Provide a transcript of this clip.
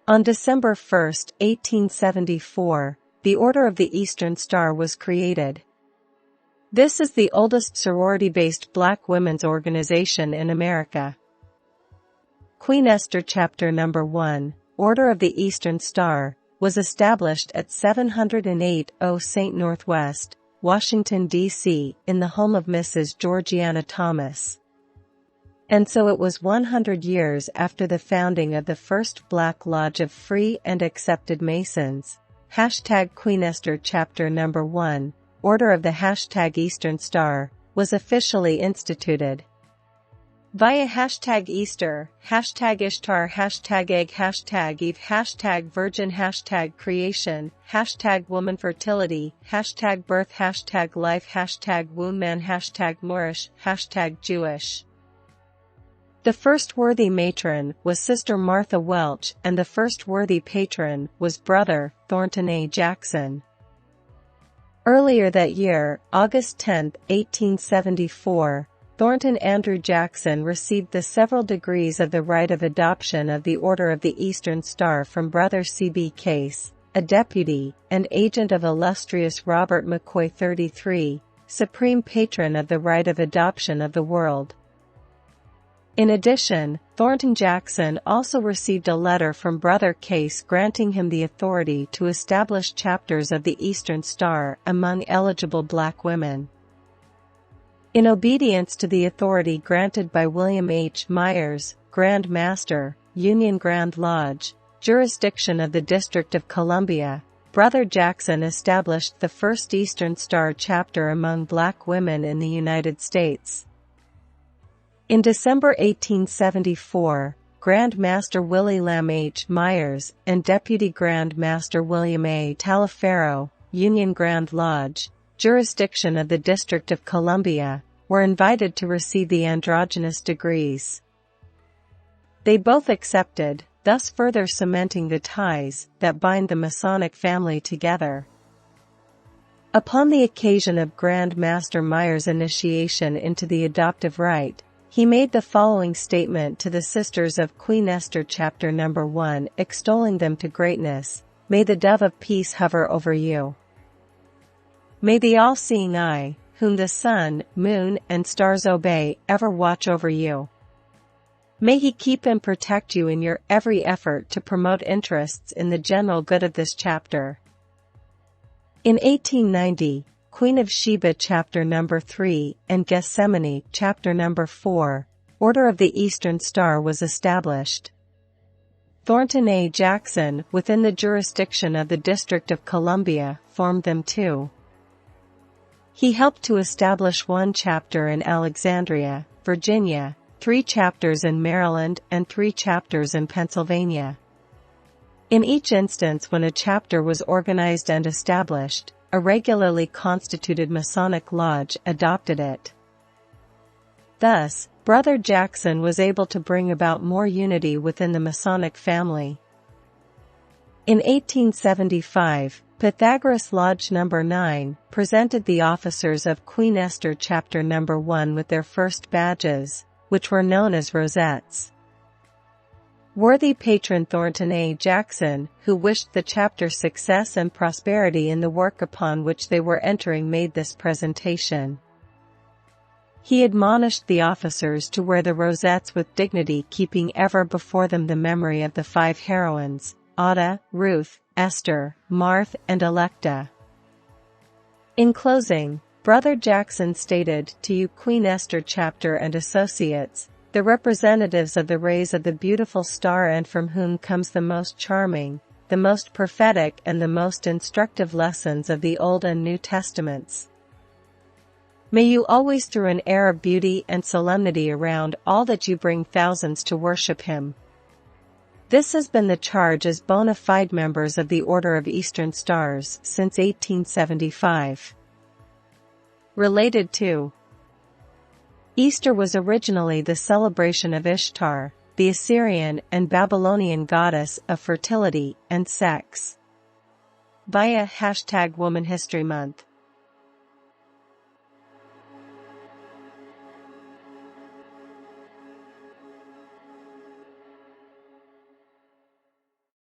On December 1, 1874, the Order of the Eastern Star was created. This is the oldest sorority-based black women's organization in America. Queen Esther Chapter No. 1, Order of the Eastern Star, was established at 708 St. Northwest, Washington, D.C., in the home of Mrs. Georgiana Thomas. And so it was 100 years after the founding of the first Black Lodge of Free and Accepted Masons. Queen Esther Chapter No. 1, Order of the Eastern Star, was officially instituted. Via #Easter, #Ishtar, #Egg, #Eve, #Virgin, #Creation, #Woman Fertility, #Birth, #Life, #Womb Man, #Moorish, #Jewish. The first worthy matron was Sister Martha Welch, and the first worthy patron was Brother Thornton A. Jackson. Earlier that year, August 10, 1874, Thornton Andrew Jackson received the several degrees of the Rite of Adoption of the Order of the Eastern Star from Brother C.B. Case, a deputy and agent of Illustrious Robert MaCoy 33, Supreme Patron of the Rite of Adoption of the world. In addition, Thornton Jackson also received a letter from Brother Case granting him the authority to establish chapters of the Eastern Star among eligible black women. In obedience to the authority granted by William H. Myers, Grand Master, Union Grand Lodge, jurisdiction of the District of Columbia, Brother Jackson established the first Eastern Star chapter among black women in the United States. In December 1874, Grand Master Willie Lamb H. Myers and Deputy Grand Master William A. Taliaferro, Union Grand Lodge, jurisdiction of the District of Columbia, were invited to receive the androgynous degrees. They both accepted, thus further cementing the ties that bind the Masonic family together. Upon the occasion of Grand Master Myers' initiation into the adoptive rite, he made the following statement to the Sisters of Queen Esther Chapter No. 1, extolling them to greatness: "May the dove of peace hover over you. May the all-seeing eye, whom the sun, moon, and stars obey, ever watch over you. May he keep and protect you in your every effort to promote interests in the general good of this chapter." In 1890, Queen of Sheba Chapter No. 3 and Gethsemane Chapter No. 4, Order of the Eastern Star was established. Thornton A. Jackson, within the jurisdiction of the District of Columbia, formed them too. He helped to establish one chapter in Alexandria, Virginia, 3 chapters in Maryland, and 3 chapters in Pennsylvania. In each instance when a chapter was organized and established, a regularly constituted Masonic lodge adopted it. Thus, Brother Jackson was able to bring about more unity within the Masonic family. In 1875, Pythagoras Lodge No. 9 presented the officers of Queen Esther Chapter No. 1 with their first badges, which were known as rosettes. Worthy patron Thornton A. Jackson, who wished the chapter success and prosperity in the work upon which they were entering, made this presentation. He admonished the officers to wear the rosettes with dignity, keeping ever before them the memory of the 5 heroines, Ada, Ruth, Esther, Martha, and Electa. In closing, Brother Jackson stated, "To you, Queen Esther Chapter and Associates, the representatives of the rays of the beautiful star, and from whom comes the most charming, the most prophetic, and the most instructive lessons of the Old and New Testaments. May you always throw an air of beauty and solemnity around all that you bring thousands to worship him." This has been the charge as bona fide members of the Order of Eastern Stars since 1875. Related to Easter was originally the celebration of Ishtar, the Assyrian and Babylonian goddess of fertility and sex. Via #Woman History Month.